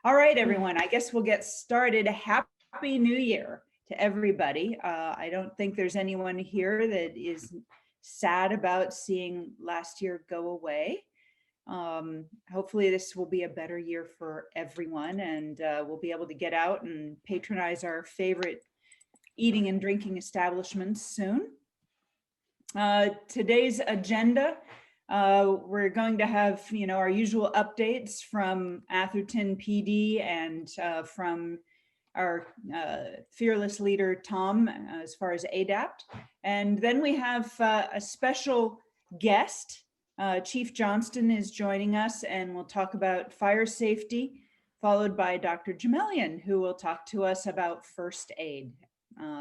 All right, everyone, I guess we'll get started. Happy New Year to everybody. I don't think there's anyone here that is sad about seeing last year go away. Hopefully this will be a better year for everyone, and we'll be able to get out and patronize our favorite eating and drinking establishments soon. Today's agenda, we're going to have, our usual updates from Atherton PD and from our fearless leader, Tom, as far as A.D.A.P.T. And then we have a special guest. Chief Johnston is joining us, and we'll talk about fire safety, followed by Dr. Jemelian, who will talk to us about first aid.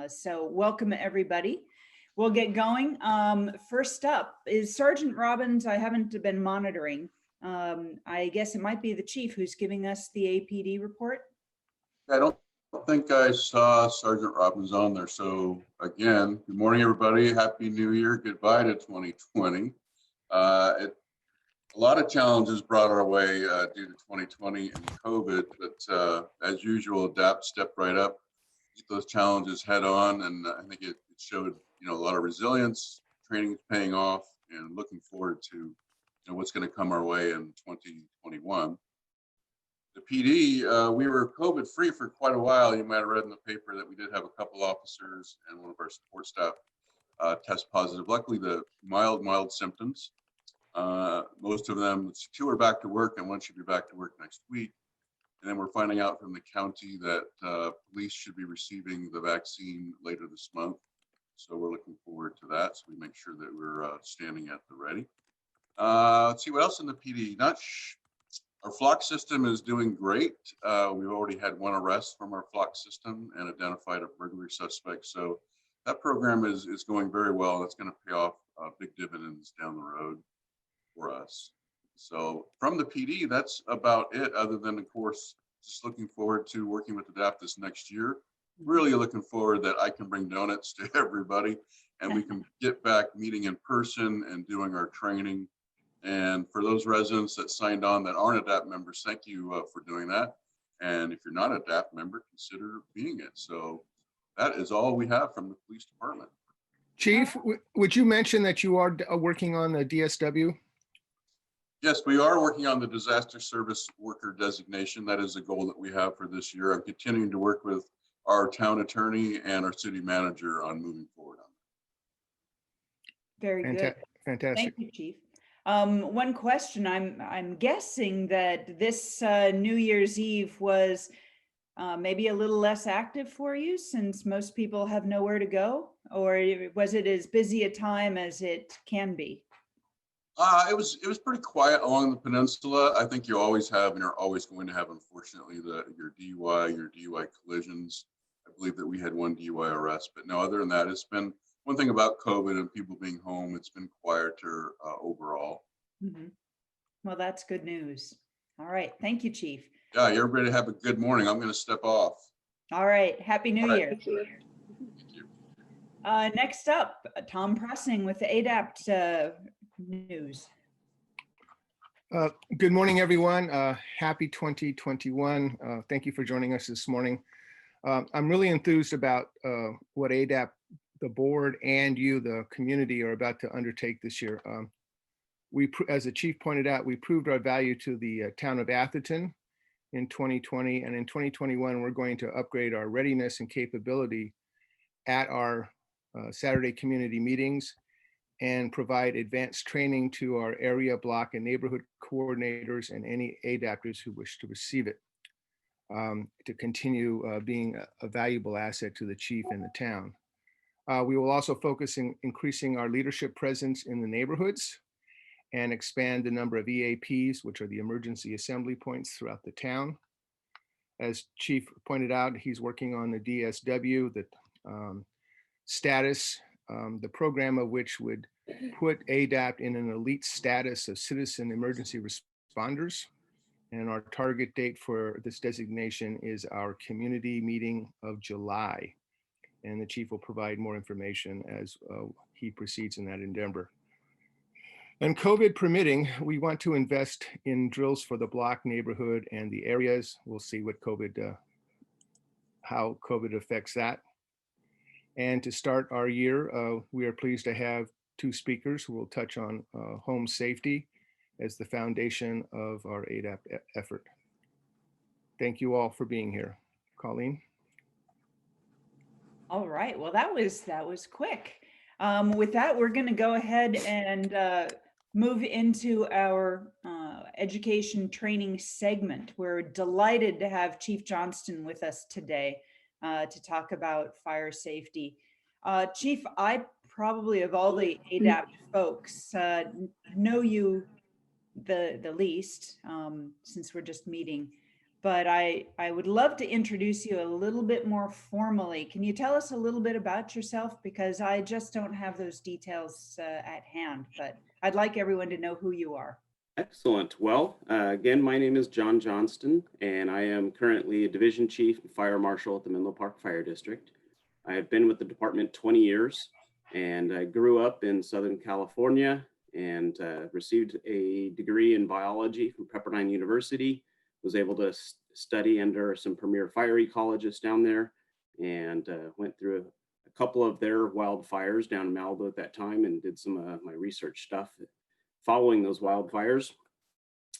So welcome, everybody. We'll get going. First up is Sergeant Robbins. I haven't been monitoring. I guess it might be the chief who's giving us the APD report. I don't think I saw Sergeant Robbins on there. So again, good morning, everybody. Happy New Year. Goodbye to 2020. A lot of challenges brought our way due to 2020 and COVID, but as usual, A.D.A.P.T. stepped right up, get those challenges head on, and I think it showed a lot of resilience. Training is paying off, and looking forward to what's going to come our way in 2021. The PD, we were COVID free for quite a while. You might have read in the paper that we did have a couple officers and one of our support staff test positive. Luckily, the mild symptoms. Most of them, 2 are back to work, and 1 should be back to work next week. And then we're finding out from the county that police should be receiving the vaccine later this month. So we're looking forward to that. So we make sure that we're standing at the ready. Let's see what else in the PD. Our flock system is doing great. We've already had 1 arrest from our flock system and identified a burglary suspect. So that program is going very well. That's going to pay off big dividends down the road for us. So from the PD, that's about it, other than, of course, just looking forward to working with A.D.A.P.T. this next year. Really looking forward that I can bring donuts to everybody and we can get back meeting in person and doing our training. And for those residents that signed on that aren't A.D.A.P.T. members, thank you for doing that. And if you're not an A.D.A.P.T. member, consider being it. So that is all we have from the police department. Chief, would you mention that you are working on the DSW? Yes, we are working on the disaster service worker designation. That is a goal that we have for this year. I'm continuing to work with our town attorney and our city manager on moving forward on that. Very good. Fantastic. Thank you, Chief. One question, I'm guessing that this New Year's Eve was maybe a little less active for you since most people have nowhere to go, or was it as busy a time as it can be? It was pretty quiet along the peninsula. I think you always have, and you're always going to have, unfortunately, your DUI collisions. I believe that we had 1 DUI arrest, but no, other than that, it's been one thing about COVID and people being home. It's been quieter overall. Mm-hmm. Well, that's good news. All right, thank you, Chief. Yeah, everybody have a good morning. I'm going to step off. All right, Happy New Year. Thank you. Next up, Tom Pressing with the A.D.A.P.T. News. Good morning, everyone. Happy 2021. Thank you for joining us this morning. I'm really enthused about what A.D.A.P.T., the board, and you, the community, are about to undertake this year. As the chief pointed out, we proved our value to the town of Atherton in 2020, and in 2021, we're going to upgrade our readiness and capability at our Saturday community meetings and provide advanced training to our area, block, and neighborhood coordinators and any A.D.A.P.ters who wish to receive it, to continue being a valuable asset to the chief and the town. We will also focus on increasing our leadership presence in the neighborhoods and expand the number of EAPs, which are the emergency assembly points throughout the town. As Chief pointed out, he's working on the DSW, the status, the program of which would put A.D.A.P.T. in an elite status of citizen emergency responders. And our target date for this designation is our community meeting of July. And the chief will provide more information as he proceeds in that endeavor. And COVID permitting, we want to invest in drills for the block, neighborhood, and the areas. We'll see what how COVID affects that. And to start our year, we are pleased to have two speakers who will touch on home safety as the foundation of our A.D.A.P.T effort. Thank you all for being here. Colleen? All right, well, that was quick. With that, we're going to go ahead and move into our education training segment. We're delighted to have Chief Johnston with us today to talk about fire safety. Chief, I probably of all the A.D.A.P.T folks know you the least since we're just meeting. But I would love to introduce you a little bit more formally. Can you tell us a little bit about yourself? Because I just don't have those details at hand, but I'd like everyone to know who you are. Excellent. Well, again, my name is Jon Johnston, and I am currently a Division Chief and Fire Marshal at the Menlo Park Fire District. I have been with the department 20 years, and I grew up in Southern California and received a degree in biology from Pepperdine University. Was able to study under some premier fire ecologists down there, and went through a couple of their wildfires down in Malibu at that time and did some of my research stuff following those wildfires,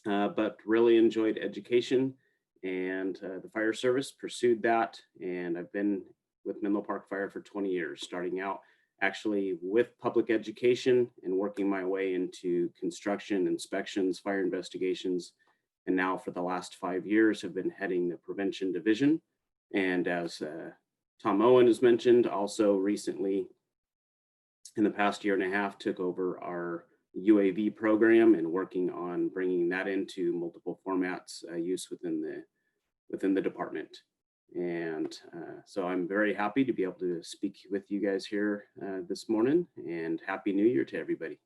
but really enjoyed education and the fire service, pursued that, and I've been with Menlo Park Fire for 20 years, starting out actually with public education and working my way into construction, inspections, fire investigations, and now for the last 5 years have been heading the prevention division. And as Tom Owen has mentioned, also recently in the past year and a half took over our UAV program and working on bringing that into multiple formats use within the department. And so I'm very happy to be able to speak with you guys here this morning, and Happy New Year to everybody.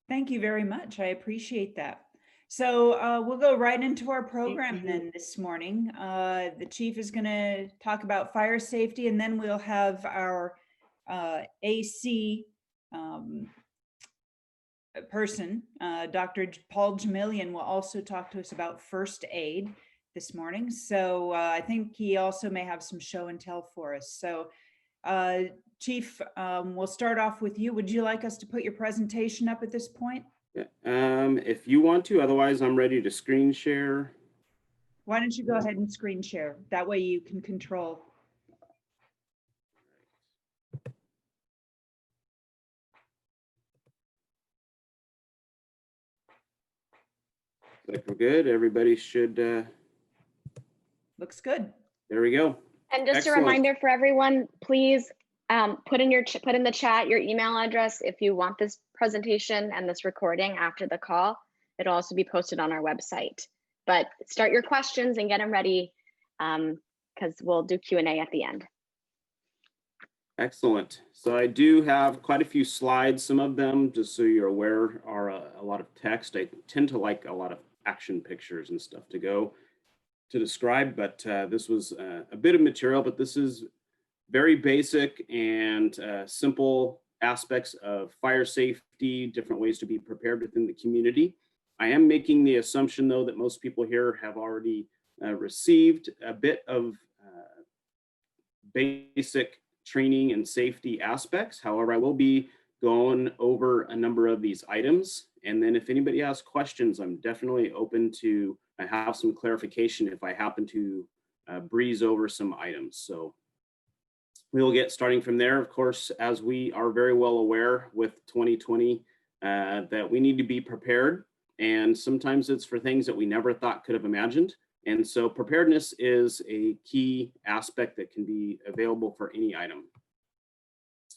Thank you very much. I appreciate that. So we'll go right into our program then this morning. The chief is going to talk about fire safety, and then we'll have our AC person, Dr. Paul Jemelian, will also talk to us about first aid this morning. So I think he also may have some show and tell for us. So Chief, we'll start off with you. Would you like us to put your presentation up at this point? If you want to, otherwise I'm ready to screen share. Why don't you go ahead and screen share? That way you can control. Like we're good. Everybody should. Looks good. There we go. And just Excellent. a reminder for everyone, please put in the chat your email address if you want this presentation and this recording after the call. It'll also be posted on our website. But start your questions and get them ready because we'll do Q&A at the end. Excellent. So I do have quite a few slides. Some of them, just so you're aware, are a lot of text. I tend to like a lot of action pictures and stuff to go to describe, but this was a bit of material, but this is very basic and simple aspects of fire safety, different ways to be prepared within the community. I am making the assumption, though, that most people here have already received a bit of basic training and safety aspects. However, I will be going over a number of these items. And then if anybody has questions, I'm definitely open to have some clarification if I happen to breeze over some items. So we will get starting from there. Of course, as we are very well aware with 2020, that we need to be prepared. And sometimes it's for things that we never thought could have imagined. And so preparedness is a key aspect that can be available for any item.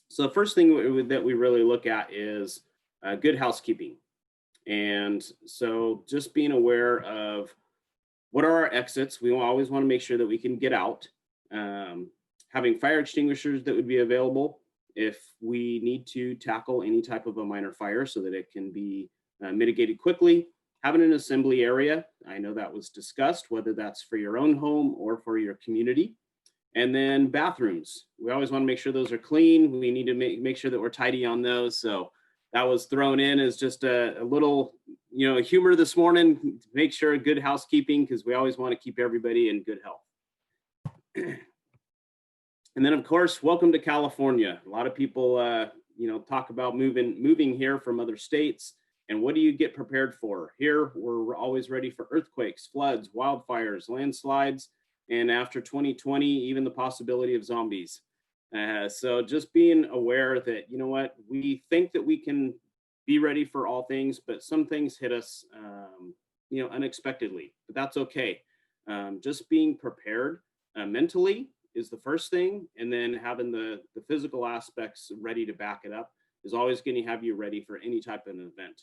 So the first thing that we really look at is good housekeeping. And so just being aware of what are our exits. We always want to make sure that we can get out. Having fire extinguishers that would be available if we need to tackle any type of a minor fire so that it can be mitigated quickly. Having an assembly area, I know that was discussed, whether that's for your own home or for your community. And then bathrooms. We always want to make sure those are clean. We need to make sure that we're tidy on those. So that was thrown in as just a little, humor this morning to make sure good housekeeping, because we always want to keep everybody in good health. And then, of course, welcome to California. A lot of people, talk about moving here from other states. And what do you get prepared for? Here, we're always ready for earthquakes, floods, wildfires, landslides, and after 2020, even the possibility of zombies. So just being aware that, we think that we can be ready for all things, but some things hit us, unexpectedly, but that's okay. Just being prepared mentally is the first thing, and then having the physical aspects ready to back it up is always going to have you ready for any type of an event.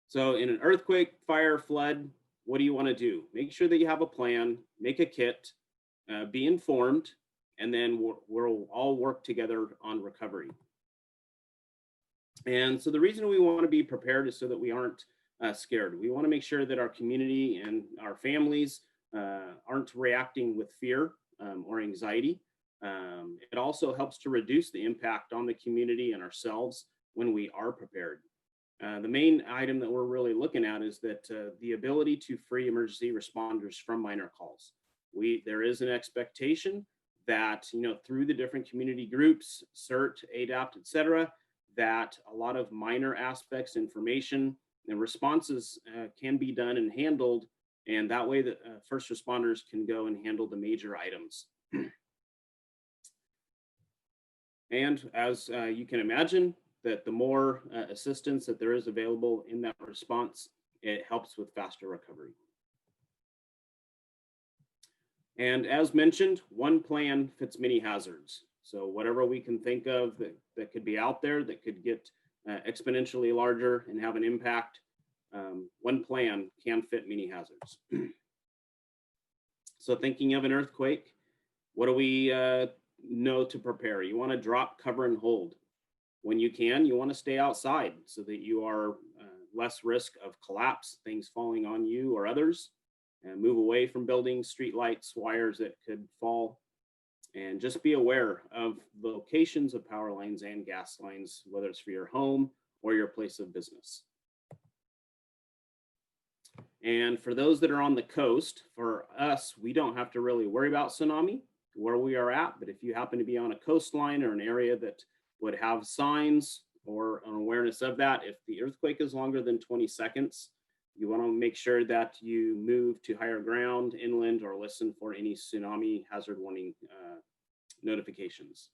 So in an earthquake, fire, flood, what do you want to do? Make sure that you have a plan, make a kit, be informed, and then we'll all work together on recovery. And so the reason we want to be prepared is so that we aren't scared. We want to make sure that our community and our families aren't reacting with fear or anxiety. It also helps to reduce the impact on the community and ourselves when we are prepared. The main item that we're really looking at is that the ability to free emergency responders from minor calls. There is an expectation that, through the different community groups, CERT, A.D.A.P.T, etc., that a lot of minor aspects, information, and responses can be done and handled, and that way the first responders can go and handle the major items. And as you can imagine, that the more assistance that there is available in that response, it helps with faster recovery. And as mentioned, one plan fits many hazards. So whatever we can think of that could be out there that could get exponentially larger and have an impact, one plan can fit many hazards. So thinking of an earthquake, what do we know to prepare? You want to drop, cover, and hold. When you can, you want to stay outside so that you are less risk of collapse, things falling on you or others, and move away from buildings, street lights, wires that could fall, and just be aware of the locations of power lines and gas lines, whether it's for your home or your place of business. And for those that are on the coast, for us, we don't have to really worry about tsunami where we are at, but if you happen to be on a coastline or an area that would have signs or an awareness of that, if the earthquake is longer than 20 seconds, you want to make sure that you move to higher ground, inland, or listen for any tsunami hazard warning notifications.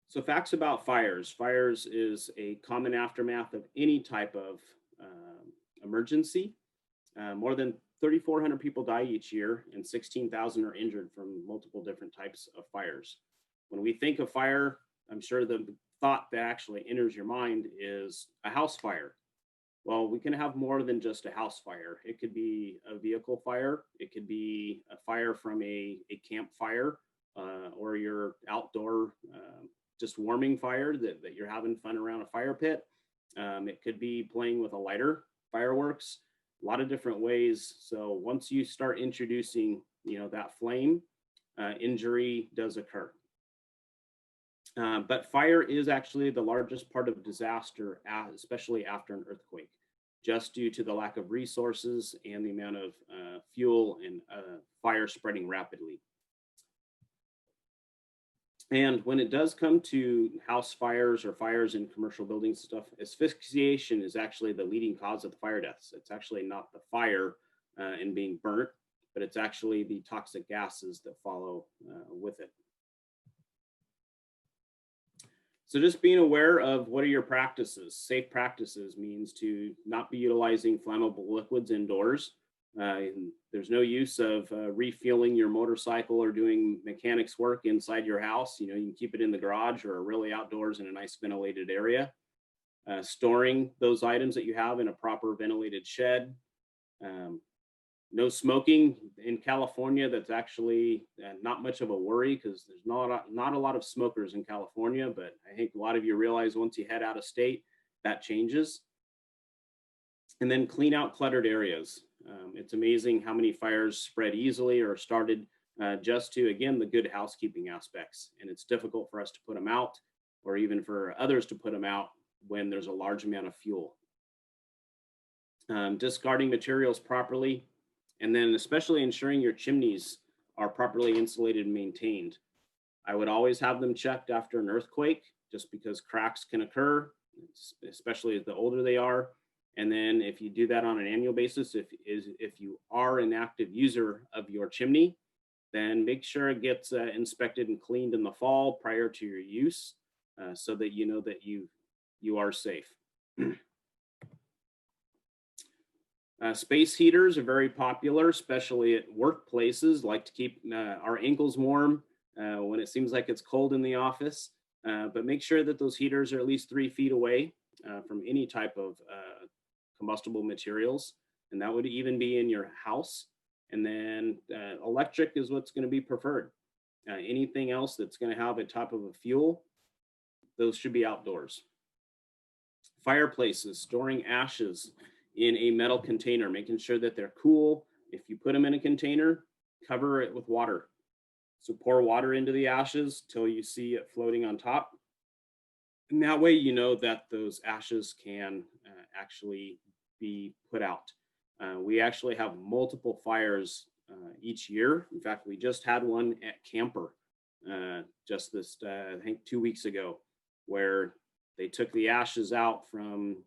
So facts about fires. Fires is a common aftermath of any type of emergency. More than 3,400 people die each year and 16,000 are injured from multiple different types of fires. When we think of fire, I'm sure the thought that actually enters your mind is a house fire. Well, we can have more than just a house fire. It could be a vehicle fire. It could be a fire from a campfire or your outdoor just warming fire that you're having fun around a fire pit. It could be playing with a lighter, fireworks, a lot of different ways. So once you start introducing, that flame, injury does occur. But fire is actually the largest part of disaster, especially after an earthquake, just due to the lack of resources and the amount of fuel and fire spreading rapidly. And when it does come to house fires or fires in commercial buildings and stuff, asphyxiation is actually the leading cause of the fire deaths. It's actually not the fire and being burnt, but it's actually the toxic gases that follow with it. So just being aware of what are your practices. Safe practices means to not be utilizing flammable liquids indoors. There's no use of refueling your motorcycle or doing mechanics work inside your house. You can keep it in the garage or really outdoors in a nice ventilated area. Storing those items that you have in a proper ventilated shed. No smoking in California. That's actually not much of a worry because there's not a lot of smokers in California, but I think a lot of you realize once you head out of state, that changes. And then clean out cluttered areas. It's amazing how many fires spread easily or started just to, again, the good housekeeping aspects. And it's difficult for us to put them out, or even for others to put them out when there's a large amount of fuel. Discarding materials properly, and then especially ensuring your chimneys are properly insulated and maintained. I would always have them checked after an earthquake, just because cracks can occur, especially the older they are. And then if you do that on an annual basis, if you are an active user of your chimney, then make sure it gets inspected and cleaned in the fall prior to your use, so that you know that you are safe. Space heaters are very popular, especially at workplaces. Like to keep our ankles warm when it seems like it's cold in the office. But make sure that those heaters are at least 3 feet away from any type of combustible materials. And that would even be in your house. And then electric is what's going to be preferred. Anything else that's going to have a type of a fuel, those should be outdoors. Fireplaces, storing ashes in a metal container, making sure that they're cool. If you put them in a container, cover it with water. So pour water into the ashes till you see it floating on top. And that way you know that those ashes can actually be put out. We actually have multiple fires each year. In fact, we just had one at Camper just this, I think 2 weeks ago, where they took the ashes out from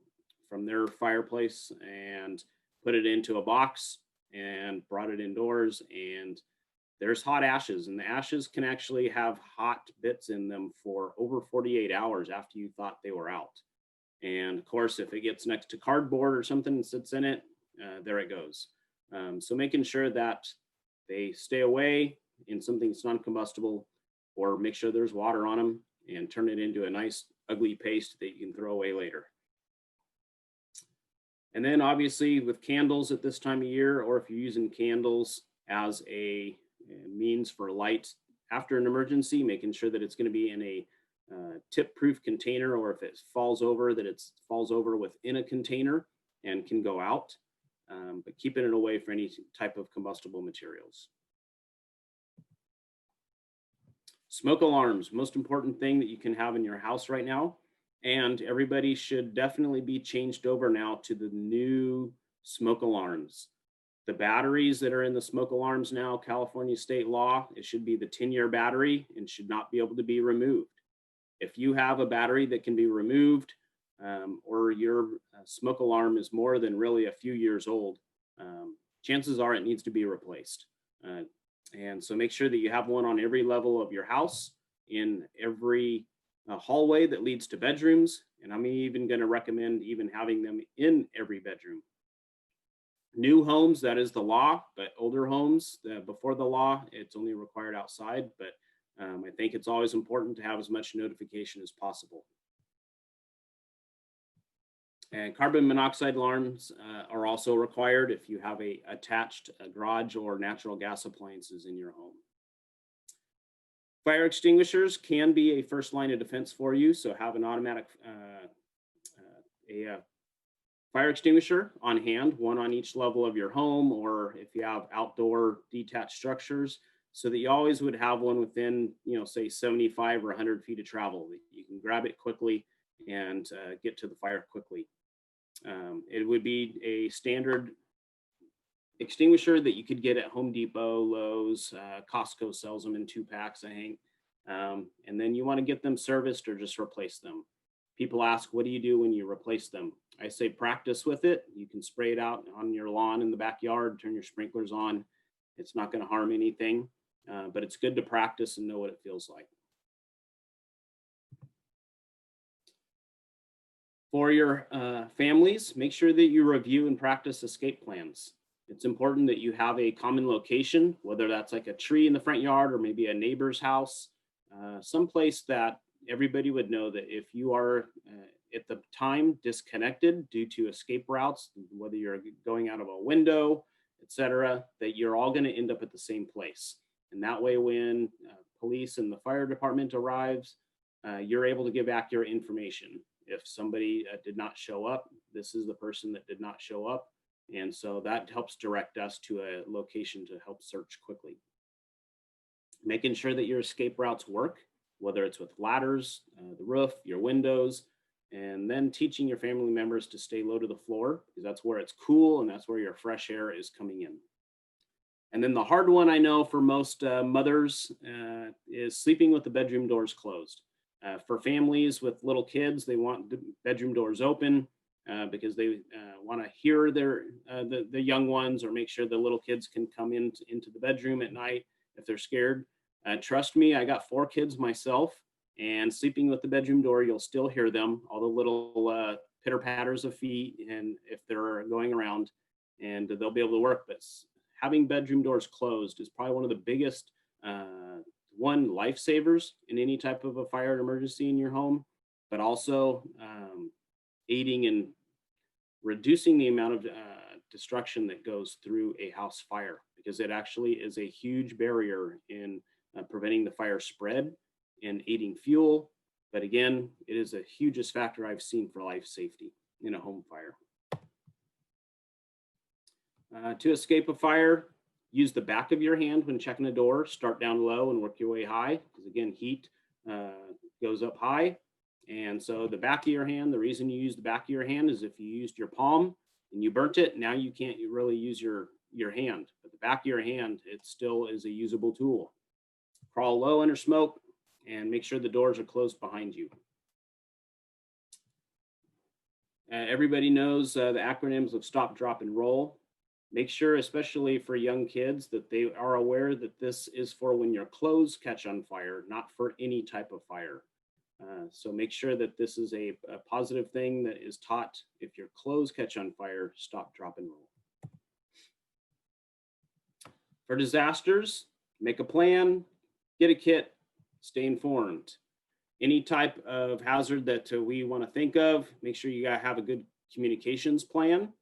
their fireplace and put it into a box and brought it indoors, and there's hot ashes, and the ashes can actually have hot bits in them for over 48 hours after you thought they were out. And of course, if it gets next to cardboard or something and sits in it, there it goes. So making sure that they stay away in something that's non-combustible, or make sure there's water on them and turn it into a nice ugly paste that you can throw away later. And then obviously with candles at this time of year, or if you're using candles as a means for light after an emergency, making sure that it's going to be in a tip-proof container, or if it falls over, that it falls over within a container and can go out, but keeping it away from any type of combustible materials. Smoke alarms, most important thing that you can have in your house right now. And everybody should definitely be changed over now to the new smoke alarms. The batteries that are in the smoke alarms now, California state law, it should be the 10-year battery and should not be able to be removed. If you have a battery that can be removed, or your smoke alarm is more than really a few years old, chances are it needs to be replaced. And so make sure that you have one on every level of your house, in every hallway that leads to bedrooms. And I'm even going to recommend even having them in every bedroom. New homes, that is the law, but older homes, before the law, it's only required outside. But I think it's always important to have as much notification as possible. And carbon monoxide alarms are also required if you have a attached garage or natural gas appliances in your home. Fire extinguishers can be a first line of defense for you, so have an automatic fire extinguisher on hand, one on each level of your home, or if you have outdoor detached structures, so that you always would have one within, say 75 or 100 feet of travel, that you can grab it quickly and get to the fire quickly. It would be a standard extinguisher that you could get at Home Depot, Lowe's, Costco sells them in 2-packs, I think. And then you want to get them serviced or just replace them. People ask, what do you do when you replace them? I say practice with it. You can spray it out on your lawn in the backyard, turn your sprinklers on. It's not going to harm anything, but it's good to practice and know what it feels like. For your families, make sure that you review and practice escape plans. It's important that you have a common location, whether that's like a tree in the front yard or maybe a neighbor's house, someplace that everybody would know that if you are at the time disconnected due to escape routes, whether you're going out of a window, etc., that you're all going to end up at the same place. And that way, when police and the fire department arrives, you're able to give accurate information. If somebody did not show up, this is the person that did not show up. And so that helps direct us to a location to help search quickly. making sure that your escape routes work, whether it's with ladders, the roof, your windows, and then teaching your family members to stay low to the floor, because that's where it's cool and that's where your fresh air is coming in. And then the hard one I know for most mothers is sleeping with the bedroom doors closed. For families with little kids, they want the bedroom doors open because they want to hear the young ones, or make sure the little kids can come into the bedroom at night if they're scared. Trust me, I got 4 kids myself, and sleeping with the bedroom door, you'll still hear them, all the little pitter patters of feet, and if they're going around, and they'll be able to work. But having bedroom doors closed is probably one of the biggest lifesavers in any type of a fire emergency in your home, but also aiding in reducing the amount of destruction that goes through a house fire, because it actually is a huge barrier in preventing the fire spread and aiding fuel. But again, it is the hugest factor I've seen for life safety in a home fire. To escape a fire, use the back of your hand when checking a door. Start down low and work your way high, because again, heat goes up high. And so the back of your hand, the reason you use the back of your hand is if you used your palm and you burnt it, now you can't really use your hand. But the back of your hand, it still is a usable tool. Crawl low under smoke and make sure the doors are closed behind you. Everybody knows the acronyms of stop, drop, and roll. Make sure, especially for young kids, that they are aware that this is for when your clothes catch on fire, not for any type of fire. So make sure that this is a positive thing that is taught. If your clothes catch on fire, stop, drop, and roll. For disasters, make a plan, get a kit, stay informed. Any type of hazard that we want to think of, make sure you gotta have a good communications plan.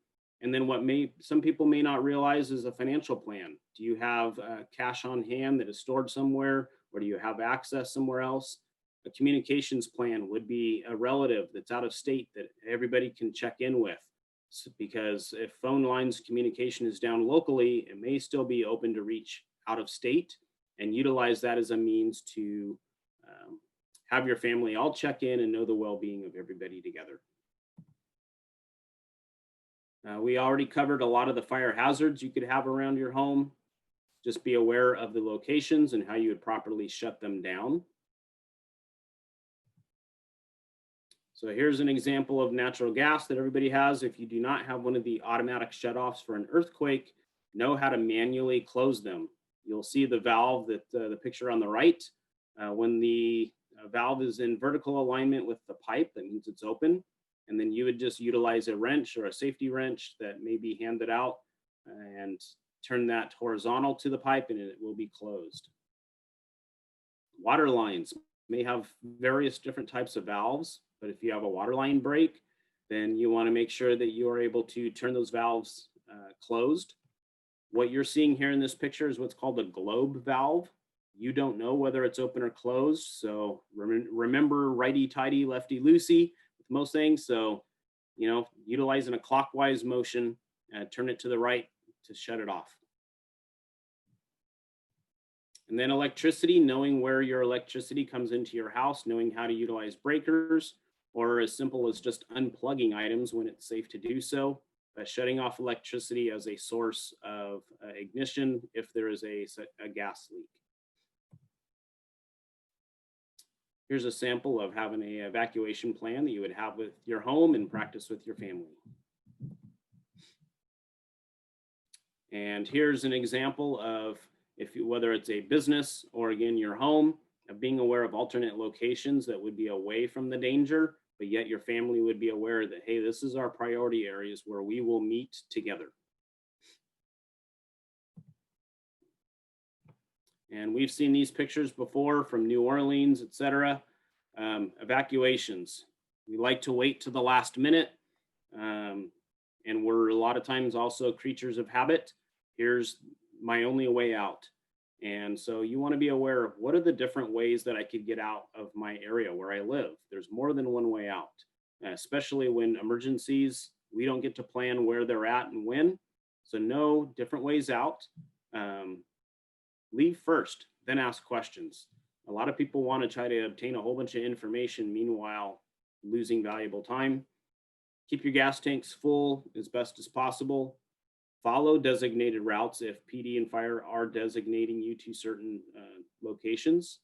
And then what some people may not realize is a financial plan. Do you have cash on hand that is stored somewhere, or do you have access somewhere else? A communications plan would be a relative that's out of state that everybody can check in with. Because if phone lines communication is down locally, it may still be open to reach out of state, and utilize that as a means to have your family all check in and know the well-being of everybody together. We already covered a lot of the fire hazards you could have around your home. Just be aware of the locations and how you would properly shut them down. So here's an example of natural gas that everybody has. If you do not have one of the automatic shutoffs for an earthquake, know how to manually close them. You'll see the valve that the picture on the right. When the valve is in vertical alignment with the pipe, that means it's open. And then you would just utilize a wrench or a safety wrench that may be handed out and turn that horizontal to the pipe, and it will be closed. Water lines may have various different types of valves, but if you have a water line break, then you want to make sure that you are able to turn those valves closed. What you're seeing here in this picture is what's called a globe valve. You don't know whether it's open or closed. So remember righty-tighty, lefty-loosey with most things. So, utilizing a clockwise motion, turn it to the right to shut it off. And then electricity, knowing where your electricity comes into your house, knowing how to utilize breakers, or as simple as just unplugging items when it's safe to do so, by shutting off electricity as a source of ignition if there is a gas leak. Here's a sample of having an evacuation plan that you would have with your home and practice with your family. And here's an example of whether it's a business or again your home, of being aware of alternate locations that would be away from the danger, but yet your family would be aware that, hey, this is our priority areas where we will meet together. And we've seen these pictures before from New Orleans, etc. Evacuations. We like to wait to the last minute. And we're a lot of times also creatures of habit. Here's my only way out. And so you want to be aware of what are the different ways that I could get out of my area where I live. There's more than one way out, especially when emergencies, we don't get to plan where they're at and when. So know different ways out. Leave first. then ask questions. A lot of people want to try to obtain a whole bunch of information, meanwhile losing valuable time. Keep your gas tanks full as best as possible. Follow designated routes if PD and fire are designating you to certain locations.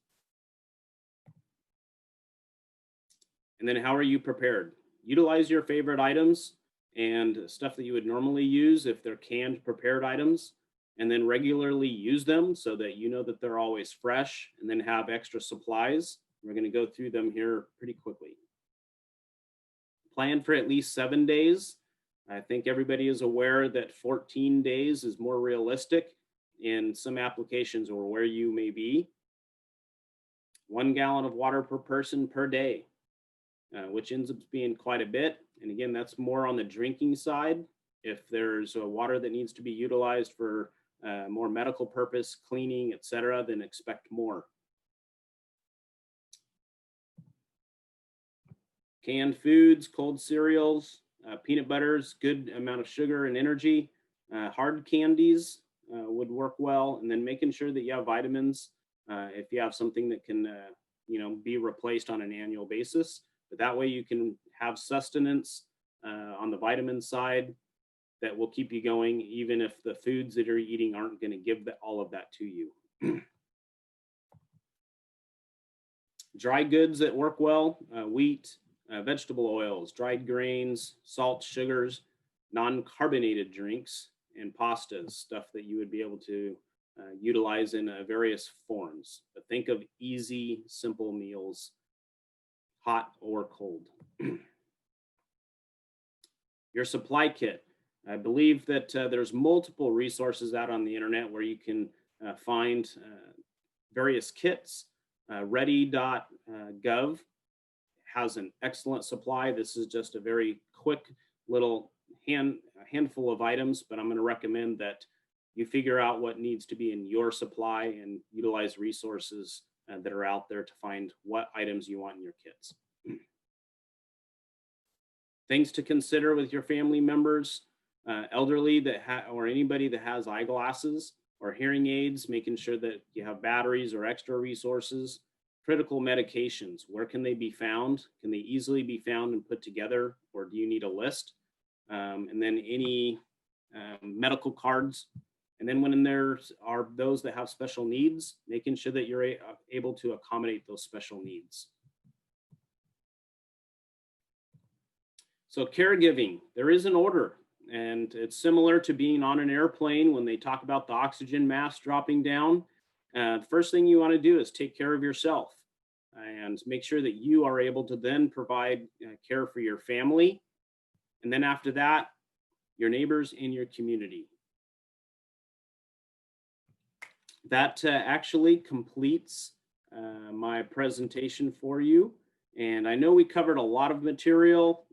And then how are you prepared? Utilize your favorite items and stuff that you would normally use if they're canned prepared items, and then regularly use them so that you know that they're always fresh, and then have extra supplies. We're going to go through them here pretty quickly. Plan for at least 7 days. I think everybody is aware that 14 days is more realistic in some applications or where you may be. 1 gallon of water per person per day, which ends up being quite a bit. And again, that's more on the drinking side. If there's water that needs to be utilized for more medical purpose, cleaning, etc., then expect more. Canned foods, cold cereals, peanut butters, good amount of sugar and energy. Hard candies would work well. And then making sure that you have vitamins if you have something that can be replaced on an annual basis. But that way you can have sustenance on the vitamin side that will keep you going, even if the foods that you're eating aren't going to give all of that to you. Dry goods that work well, wheat, vegetable oils, dried grains, salt, sugars, non-carbonated drinks, and pastas, stuff that you would be able to utilize in various forms. But think of easy, simple meals, hot or cold. Your supply kit. I believe that there's multiple resources out on the internet where you can find various kits. Ready.gov has an excellent supply. This is just a very quick little handful of items, but I'm going to recommend that you figure out what needs to be in your supply and utilize resources that are out there to find what items you want in your kits. Things to consider with your family members, elderly or anybody that has eyeglasses or hearing aids, making sure that you have batteries or extra resources. Critical medications, where can they be found? Can they easily be found and put together, or do you need a list? And then any medical cards. And then when there are those that have special needs, making sure that you're able to accommodate those special needs. So caregiving, there is an order, and it's similar to being on an airplane when they talk about the oxygen mask dropping down. The first thing you want to do is take care of yourself and make sure that you are able to then provide care for your family. And then after that, your neighbors in your community. That actually completes my presentation for you. And I know we covered a lot of material,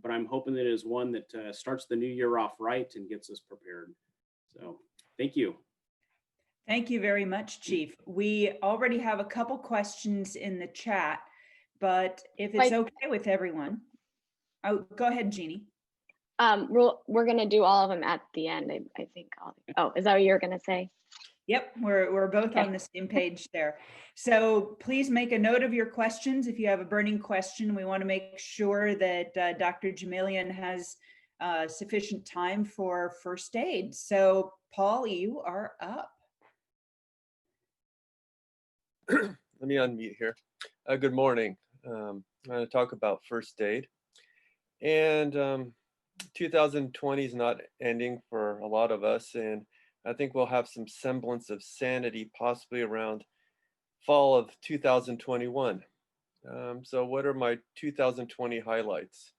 but I'm hoping that it is one that starts the new year off right and gets us prepared. So thank you. Thank you very much, Chief. We already have a couple questions in the chat, but if it's okay with everyone. Oh, go ahead, Jeannie. We're going to do all of them at the end, I think. Oh, is that what you're going to say? Yep, we're both Okay. on the same page there. So please make a note of your questions. If you have a burning question, we want to make sure that Dr. Jemelian has sufficient time for first aid. So Paul, you are up. Let me unmute here. Good morning. I'm going to talk about first aid. And 2020 is not ending for a lot of us, and I think we'll have some semblance of sanity possibly around fall of 2021. So what are my 2020 highlights?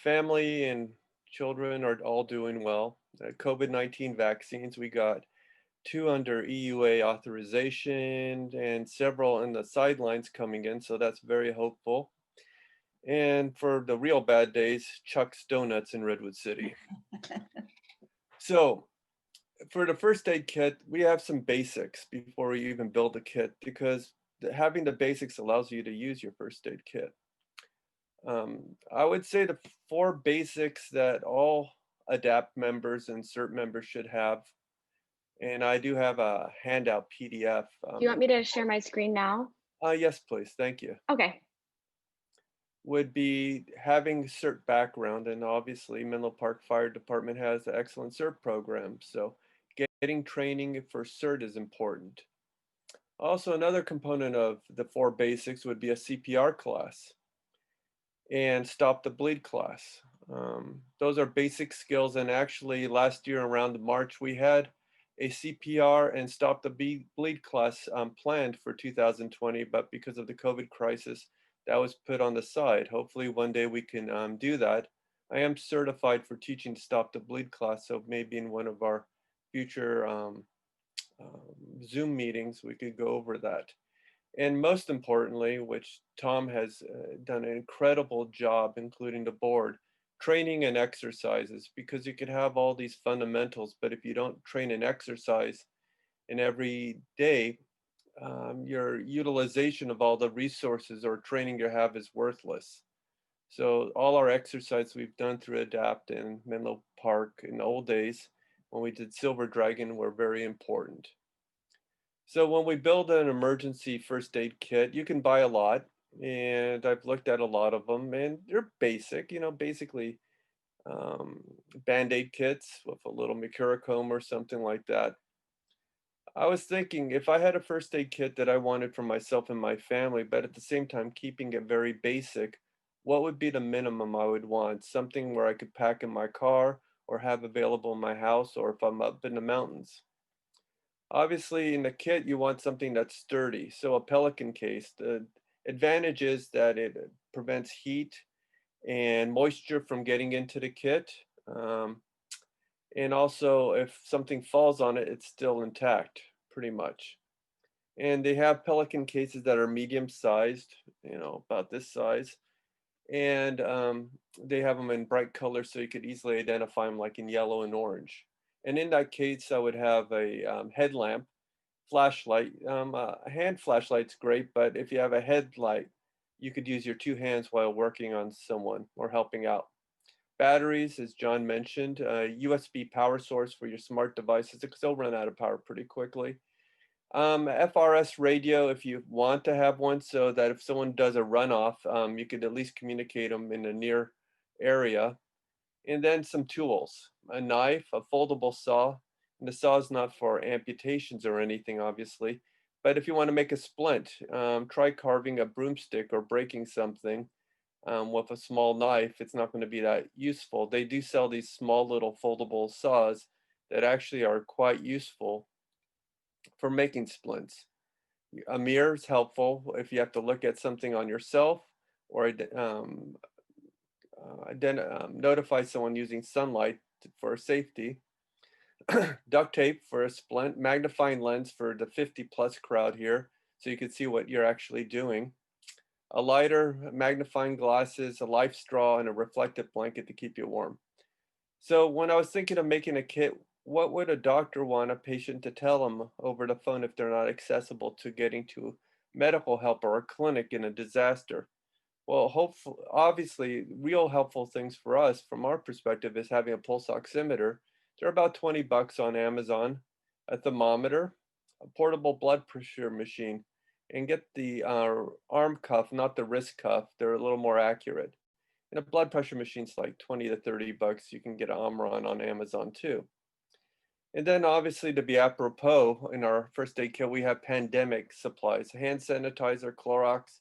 Family and children are all doing well. COVID-19 vaccines, we got 2 under EUA authorization and several in the sidelines coming in, so that's very hopeful. And for the real bad days, Chuck's Donuts in Redwood City. So for the first aid kit, we have some basics before we even build a kit, because having the basics allows you to use your first aid kit. I would say the 4 basics that all A.D.A.P.T members and CERT members should have And I do have a handout PDF. Do you want me to share my screen now? Yes, please. Thank you. Okay. Would be having CERT background, and obviously Menlo Park Fire Department has an excellent CERT program, so getting training for CERT is important. Also, another component of the 4 basics would be a CPR class and stop the bleed class. Those are basic skills, and actually last year around March we had a CPR and stop the bleed class planned for 2020, but because of the COVID crisis, that was put on the side. Hopefully one day we can do that. I am certified for teaching stop the bleed class, so maybe in one of our future Zoom meetings we could go over that. And most importantly, which Tom has done an incredible job, including the board, training and exercises, because you could have all these fundamentals, but if you don't train and exercise in every day, your utilization of all the resources or training you have is worthless. So all our exercise we've done through A.D.A.P.T. and Menlo Park in the old days, when we did Silver Dragon, were very important. So when we build an emergency first aid kit, you can buy a lot, and I've looked at a lot of them, and they're basic, basically Band-Aid kits with a little Mercurochrome or something like that. I was thinking if I had a first aid kit that I wanted for myself and my family, but at the same time keeping it very basic, what would be the minimum I would want? Something where I could pack in my car or have available in my house, or if I'm up in the mountains. Obviously, in the kit, you want something that's sturdy. So a Pelican case, the advantage is that it prevents heat and moisture from getting into the kit. And also, if something falls on it, it's still intact, pretty much. And they have Pelican cases that are medium sized, about this size. And they have them in bright colors so you could easily identify them, like in yellow and orange. And in that case, I would have a headlamp, flashlight. A hand flashlight's great, but if you have a headlight, you could use your 2 hands while working on someone or helping out. Batteries, as John mentioned, USB power source for your smart devices, because they'll run out of power pretty quickly. FRS radio, if you want to have one, so that if someone does a runoff, you could at least communicate them in a near area. And then some tools, a knife, a foldable saw. And the saw is not for amputations or anything, obviously. But if you want to make a splint, try carving a broomstick or breaking something with a small knife. It's not going to be that useful. They do sell these small little foldable saws that actually are quite useful for making splints. A mirror is helpful if you have to look at something on yourself or notify someone using sunlight for safety. Duct tape for a splint, magnifying lens for the 50+ crowd here, so you can see what you're actually doing. A lighter, magnifying glasses, a life straw, and a reflective blanket to keep you warm. So when I was thinking of making a kit, what would a doctor want a patient to tell them over the phone if they're not accessible to getting to medical help or a clinic in a disaster? Well, hopefully, obviously, real helpful things for us from our perspective is having a pulse oximeter. They're about $20 on Amazon, a thermometer, a portable blood pressure machine, and get the arm cuff, not the wrist cuff. They're a little more accurate. And a blood pressure machine's like 20 to 30 bucks. You can get an Omron on Amazon too. And then obviously, to be apropos, in our first aid kit, we have pandemic supplies, hand sanitizer, Clorox,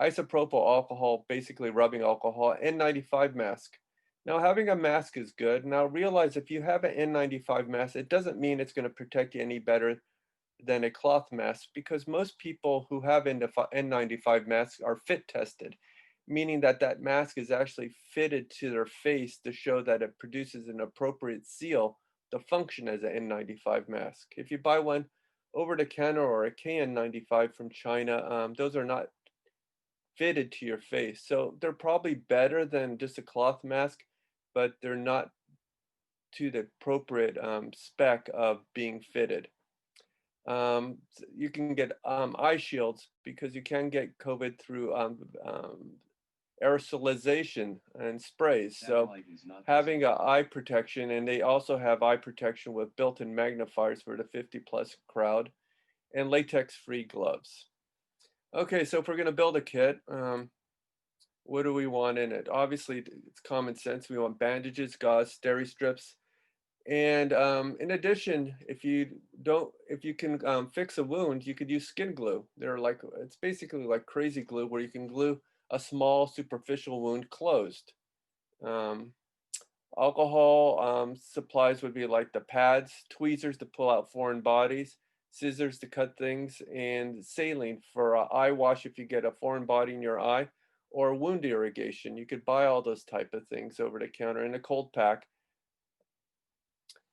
isopropyl alcohol, basically rubbing alcohol, N95 mask. Now, having a mask is good. Now, realize if you have an N95 mask, it doesn't mean it's going to protect you any better than a cloth mask, because most people who have N95 masks are fit tested, meaning that that mask is actually fitted to their face to show that it produces an appropriate seal to function as an N95 mask. If you buy one over the counter or a KN95 from China, those are not fitted to your face. So they're probably better than just a cloth mask, but they're not to the appropriate spec of being fitted. You can get eye shields, because you can get COVID through aerosolization and sprays. So having an eye protection, and they also have eye protection with built-in magnifiers for the 50+ crowd, and latex-free gloves. Okay, so if we're going to build a kit, what do we want in it? Obviously, it's common sense. We want bandages, gauze, steri strips, and in addition, if you can fix a wound, you could use skin glue. It's basically like crazy glue, where you can glue a small superficial wound closed. Alcohol supplies would be like the pads, tweezers to pull out foreign bodies, scissors to cut things, and saline for eye wash if you get a foreign body in your eye, or wound irrigation. You could buy all those type of things over the counter in a cold pack.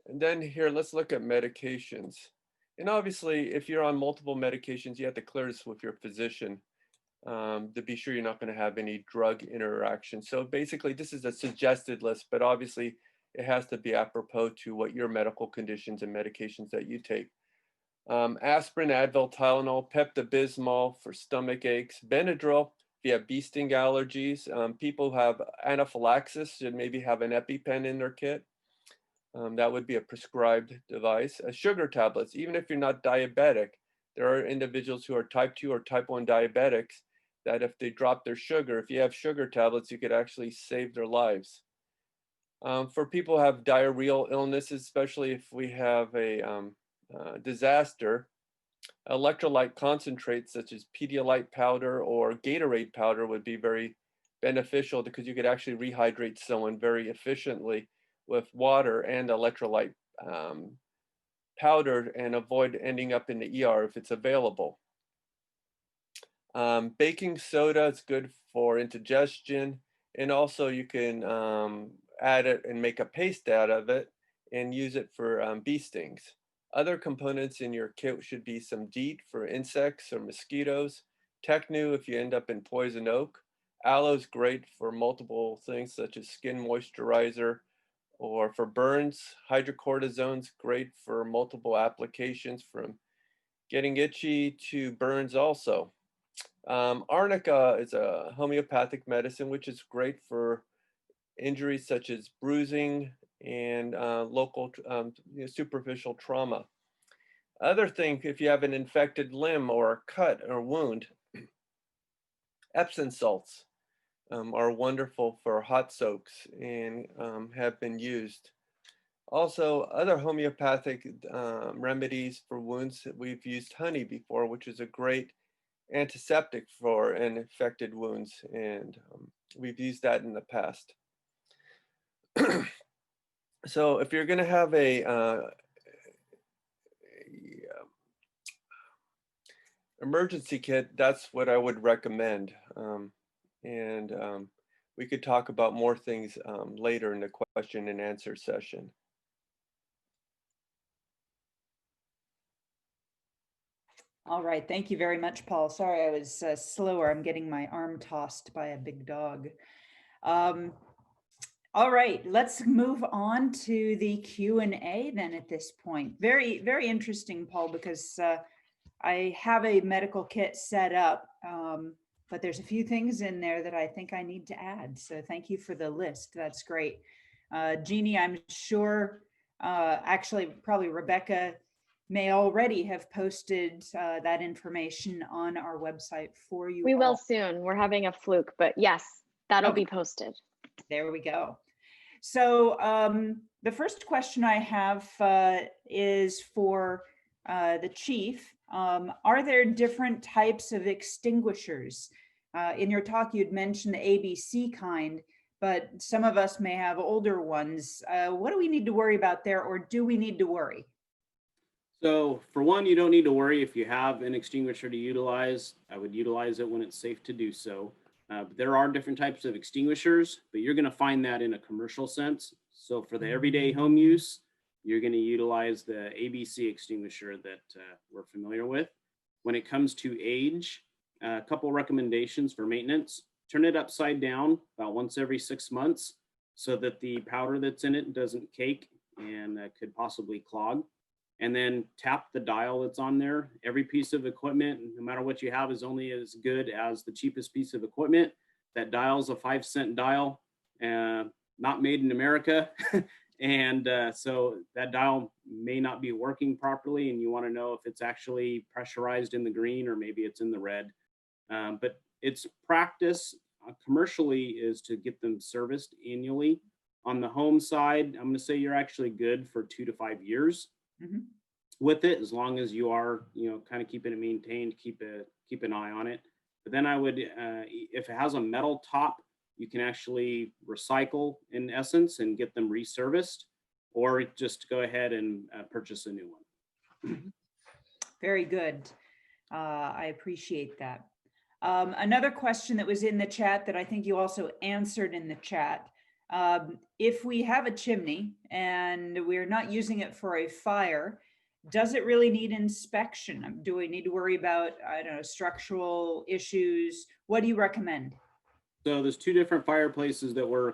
And then here, let's look at medications. And obviously, if you're on multiple medications, you have to clear this with your physician to be sure you're not going to have any drug interaction. So basically, this is a suggested list, but obviously, it has to be apropos to what your medical conditions and medications that you take. Aspirin, Advil, Tylenol, Pepto-Bismol for stomach aches, Benadryl if you have bee sting allergies. People who have anaphylaxis should maybe have an EpiPen in their kit. That would be a prescribed device. Sugar tablets, even if you're not diabetic, there are individuals who are type 2 or type 1 diabetics that if they drop their sugar, if you have sugar tablets, you could actually save their lives. For people who have diarrheal illnesses, especially if we have a disaster, electrolyte concentrates such as Pedialyte powder or Gatorade powder would be very beneficial, because you could actually rehydrate someone very efficiently with water and electrolyte powder and avoid ending up in the ER if it's available. Baking soda is good for indigestion, and also you can add it and make a paste out of it and use it for bee stings. Other components in your kit should be some DEET for insects or mosquitoes, Technu if you end up in poison oak. Aloe is great for multiple things such as skin moisturizer, or for burns. Hydrocortisone is great for multiple applications from getting itchy to burns also. Arnica is a homeopathic medicine, which is great for injuries such as bruising and local superficial trauma. Other thing, if you have an infected limb or a cut or wound, Epsom salts are wonderful for hot soaks and have been used. Also, other homeopathic remedies for wounds, we've used honey before, which is a great antiseptic for infected wounds, and we've used that in the past. So if you're going to have a emergency kit, that's what I would recommend. We could talk about more things later in the question and answer session. All right, thank you very much, Paul. Sorry, I was slower. I'm getting my arm tossed by a big dog. All right, let's move on to the Q&A then at this point. Very, very interesting, Paul, because I have a medical kit set up, but there's a few things in there that I think I need to add. So thank you for the list. That's great. Jeannie, I'm sure, actually, probably Rebecca may already have posted that information on our website for you. We will soon. We're having a fluke, but yes, that'll be posted. There we go. So the first question I have is for the chief. Are there different types of extinguishers? In your talk, you'd mentioned the ABC kind, but some of us may have older ones. What do we need to worry about there, or do we need to worry? So for one, you don't need to worry if you have an extinguisher to utilize. I would utilize it when it's safe to do so. But there are different types of extinguishers, but you're going to find that in a commercial sense. So for the everyday home use, you're going to utilize the ABC extinguisher that we're familiar with. When it comes to age, a couple recommendations for maintenance: turn it upside down about once every 6 months so that the powder that's in it doesn't cake and could possibly clog. And then tap the dial that's on there. Every piece of equipment, no matter what you have, is only as good as the cheapest piece of equipment. That dial's a 5-cent dial, not made in America. And so that dial may not be working properly, and you want to know if it's actually pressurized in the green or maybe it's in the red. But its practice commercially is to get them serviced annually. On the home side, I'm going to say you're actually good for 2 to 5 years with it, as long as you are, kind of keeping it maintained, keep an eye on it. But then I would, if it has a metal top, you can actually recycle in essence and get them reserviced, or just go ahead and purchase a new one. Very good. I appreciate that. Another question that was in the chat that I think you also answered in the chat. If we have a chimney and we're not using it for a fire, does it really need inspection? Do we need to worry about, I don't know, structural issues? What do you recommend? So there's 2 different fireplaces that we're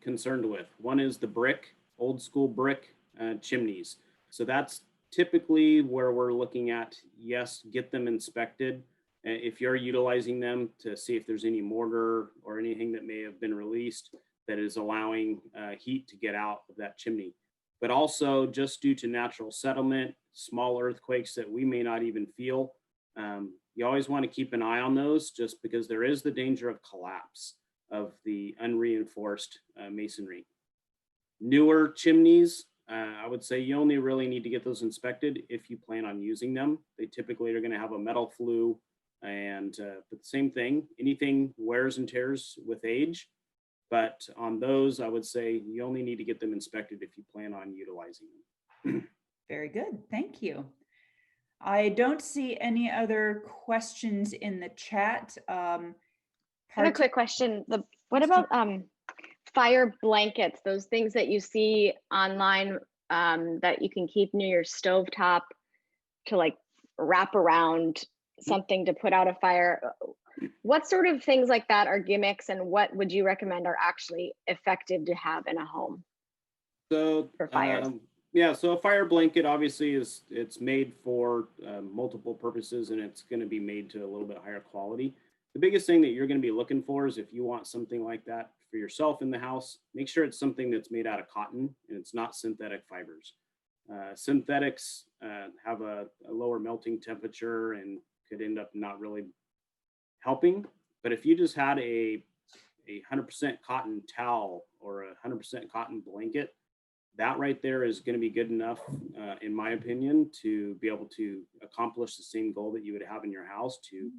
concerned with. One is the brick, old school brick chimneys. So that's typically where we're looking at, yes, get them inspected. If you're utilizing them to see if there's any mortar or anything that may have been released that is allowing heat to get out of that chimney. But also just due to natural settlement, small earthquakes that we may not even feel, you always want to keep an eye on those, just because there is the danger of collapse of the unreinforced masonry. Newer chimneys, I would say you only really need to get those inspected if you plan on using them. They typically are going to have a metal flue, and but the same thing, anything wears and tears with age. But on those, I would say you only need to get them inspected if you plan on utilizing them. Very good. Thank you. I don't see any other questions in the chat. I have a quick question. What about fire blankets, those things that you see online that you can keep near your stovetop to like wrap around something to put out a fire? What sort of things like that are gimmicks, and what would you recommend are actually effective to have in a home? So for fires? Yeah, so a fire blanket obviously it's made for multiple purposes, and it's going to be made to a little bit higher quality. The biggest thing that you're going to be looking for is, if you want something like that for yourself in the house, make sure it's something that's made out of cotton and it's not synthetic fibers. Synthetics have a lower melting temperature and could end up not really helping. But if you just had a 100% cotton towel or a 100% cotton blanket, that right there is going to be good enough, in my opinion, to be able to accomplish the same goal that you would have in your house, to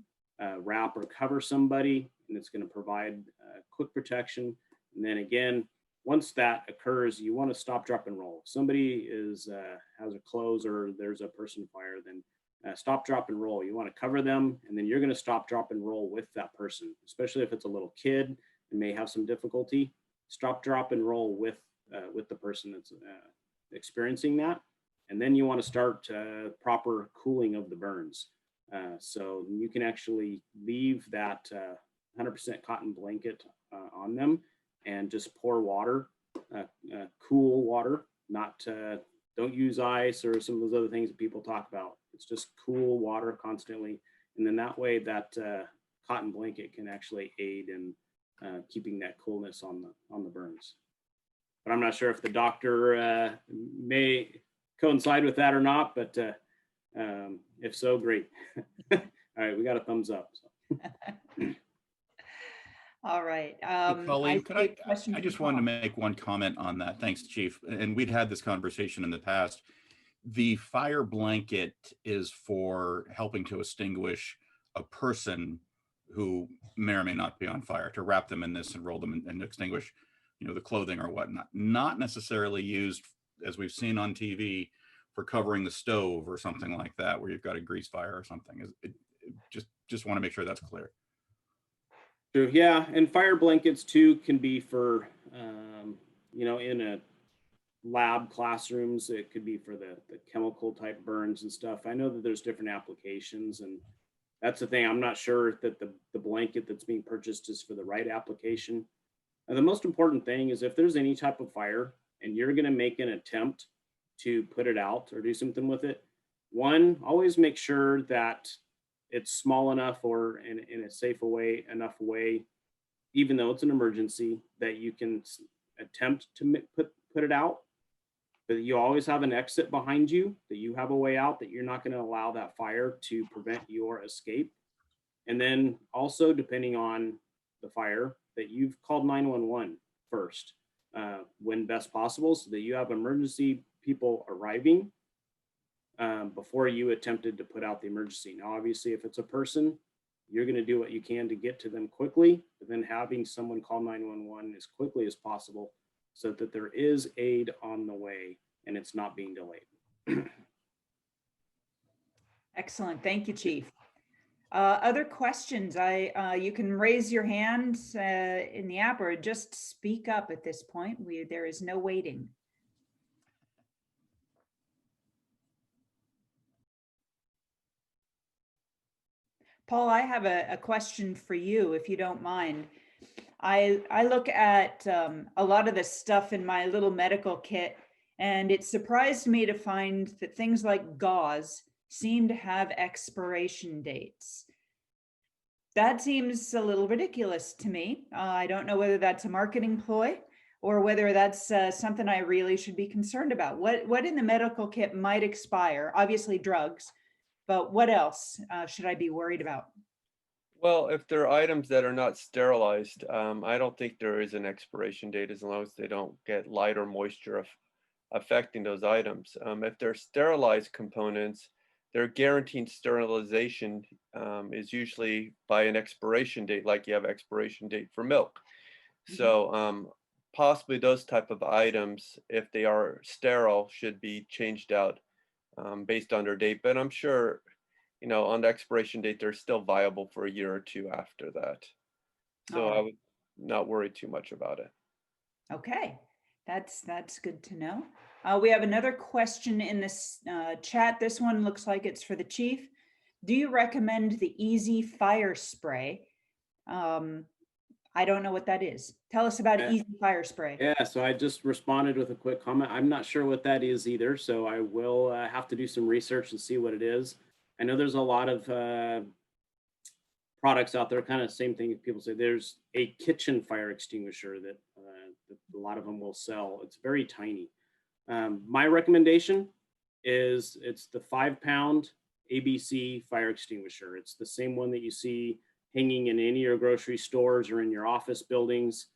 wrap or cover somebody, and it's going to provide quick protection. And then again, once that occurs, you want to stop, drop, and roll. If somebody has a close or there's a person fire, then stop, drop, and roll. You want to cover them, and then you're going to stop, drop, and roll with that person, especially if it's a little kid and may have some difficulty. Stop, drop, and roll with the person that's experiencing that. And then you want to start proper cooling of the burns. So you can actually leave that 100% cotton blanket on them and just pour water, cool water, not don't use ice or some of those other things that people talk about. It's just cool water constantly. And then that way that cotton blanket can actually aid in keeping that coolness on the burns. But I'm not sure if the doctor may coincide with that or not, but if so, great. All right, we got a thumbs up. So. All right. Colleen, I just wanted to make one comment on that. Thanks, Chief. And we'd had this conversation in the past. The fire blanket is for helping to extinguish a person who may or may not be on fire, to wrap them in this and roll them and extinguish, the clothing or whatnot. Not necessarily used, as we've seen on TV, for covering the stove or something like that, where you've got a grease fire or something. Just want to make sure that's clear. True. Yeah, and fire blankets too can be for, in a lab classrooms. It could be for the chemical type burns and stuff. I know that there's different applications, and that's the thing. I'm not sure that the blanket that's being purchased is for the right application. And the most important thing is, if there's any type of fire and you're going to make an attempt to put it out or do something with it, one, always make sure that it's small enough or in a safe enough way even though it's an emergency, that you can attempt to put it out, but you always have an exit behind you, that you have a way out, that you're not going to allow that fire to prevent your escape. And then also, depending on the fire, that you've called 911 first when best possible, so that you have emergency people arriving before you attempted to put out the emergency. Now, obviously, if it's a person, you're going to do what you can to get to them quickly, but then having someone call 911 as quickly as possible so that there is aid on the way and it's not being delayed. Excellent. Thank you, Chief. Other questions? You can raise your hand in the app or just speak up at this point. There is no waiting. Paul, I have a question for you, if you don't mind. I look at a lot of the stuff in my little medical kit, and it surprised me to find that things like gauze seem to have expiration dates. That seems a little ridiculous to me. I don't know whether that's a marketing ploy or whether that's something I really should be concerned about. What in the medical kit might expire? Obviously drugs, but what else should I be worried about? Well, if there are items that are not sterilized, I don't think there is an expiration date as long as they don't get light or moisture affecting those items. If they're sterilized components, they're guaranteeing sterilization is usually by an expiration date, like you have expiration date for milk. So possibly those type of items, if they are sterile, should be changed out based on their date. But I'm sure, you know, on the expiration date, they're still viable for a year or two after that. So I would not worry too much about it. Okay, that's good to know. We have another question in this chat. This one looks like it's for the chief. Do you recommend the Easy Fire Spray? I don't know what that is. Tell us about Easy Fire Spray. Yeah, so I just responded with a quick comment. I'm not sure what that is either, so I will have to do some research and see what it is. I know there's a lot of products out there, kind of same thing people say. There's a kitchen fire extinguisher that a lot of them will sell. It's very tiny. My recommendation is it's the 5-pound ABC fire extinguisher. It's the same one that you see hanging in any of your grocery stores or in your office buildings.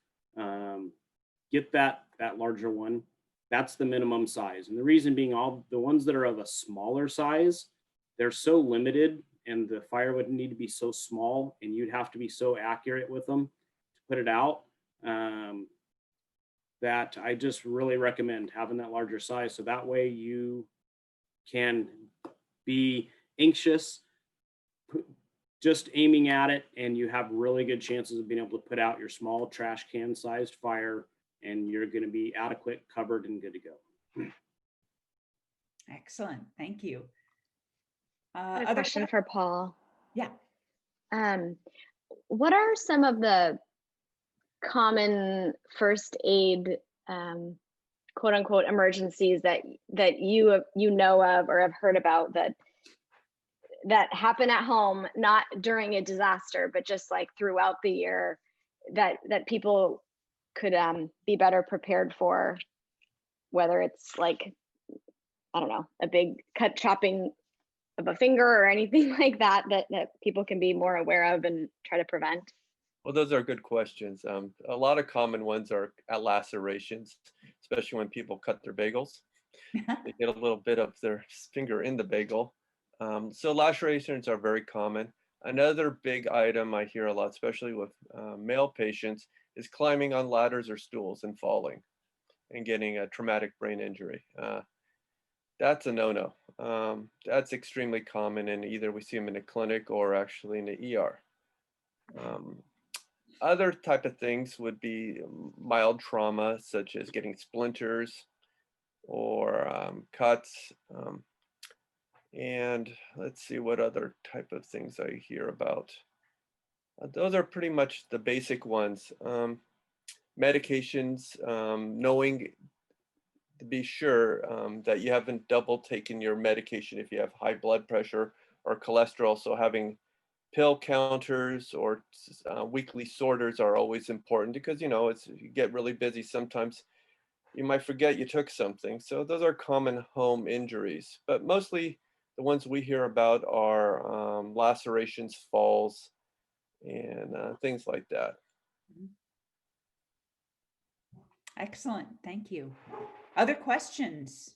Get that larger one. That's the minimum size. And the reason being, all the ones that are of a smaller size, they're so limited and the fire would need to be so small and you'd have to be so accurate with them to put it out, that I just really recommend having that larger size. So that way you can be anxious, just aiming at it, and you have really good chances of being able to put out your small trash can sized fire, and you're going to be adequate, covered, and good to go. Excellent. Thank you. A question for Paul. Yeah. What are some of the common first aid, quote unquote, emergencies that you know of or have heard about that happen at home, not during a disaster, but just like throughout the year, that people could be better prepared for, whether it's like, I don't know, a big chopping of a finger or anything like that people can be more aware of and try to prevent? Well, those are good questions. A lot of common ones are lacerations, especially when people cut their bagels. They get a little bit of their finger in the bagel. So lacerations are very common. Another big item I hear a lot, especially with male patients, is climbing on ladders or stools and falling and getting a traumatic brain injury. That's a no-no. That's extremely common, and either we see them in a clinic or actually in the ER. Other type of things would be mild trauma, such as getting splinters or cuts. And let's see what other type of things I hear about. Those are pretty much the basic ones. Medications, knowing to be sure that you haven't double taken your medication if you have high blood pressure or cholesterol. So having pill counters or weekly sorters are always important because, you know, you get really busy. Sometimes you might forget you took something. So those are common home injuries, but mostly the ones we hear about are lacerations, falls, and things like that. Excellent, thank you. Other questions?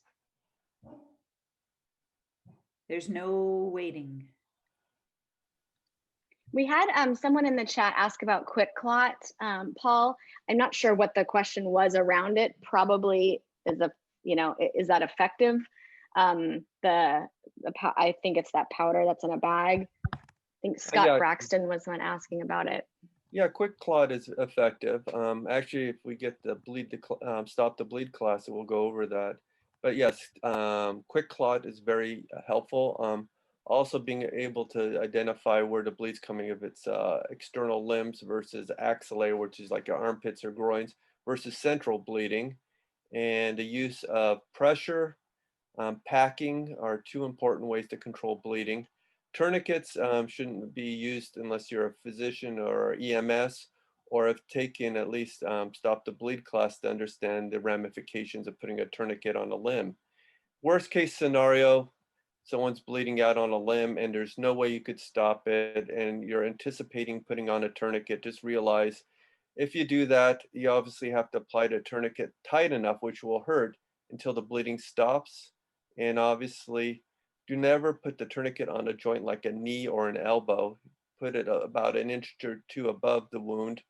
There's no waiting. We had someone in the chat ask about quick clot. Paul, I'm not sure what the question was around it. Probably is is that effective? I think it's that powder that's in a bag. I think Scott Yeah. Braxton was the one asking about it. Yeah, quick clot is effective. Actually, if we get the stop the bleed class, it will go over that. But yes, quick clot is very helpful. Also being able to identify where the bleed's coming, if it's external limbs versus axillary, which is like your armpits or groins, versus central bleeding. And the use of pressure, packing are two important ways to control bleeding. Tourniquets shouldn't be used unless you're a physician or EMS, or have taken at least stop the bleed class to understand the ramifications of putting a tourniquet on a limb. Worst case scenario, someone's bleeding out on a limb and there's no way you could stop it and you're anticipating putting on a tourniquet. Just realize if you do that, you obviously have to apply the tourniquet tight enough, which will hurt until the bleeding stops. And obviously, do never put the tourniquet on a joint like a knee or an elbow. Put it about an inch or two above the wound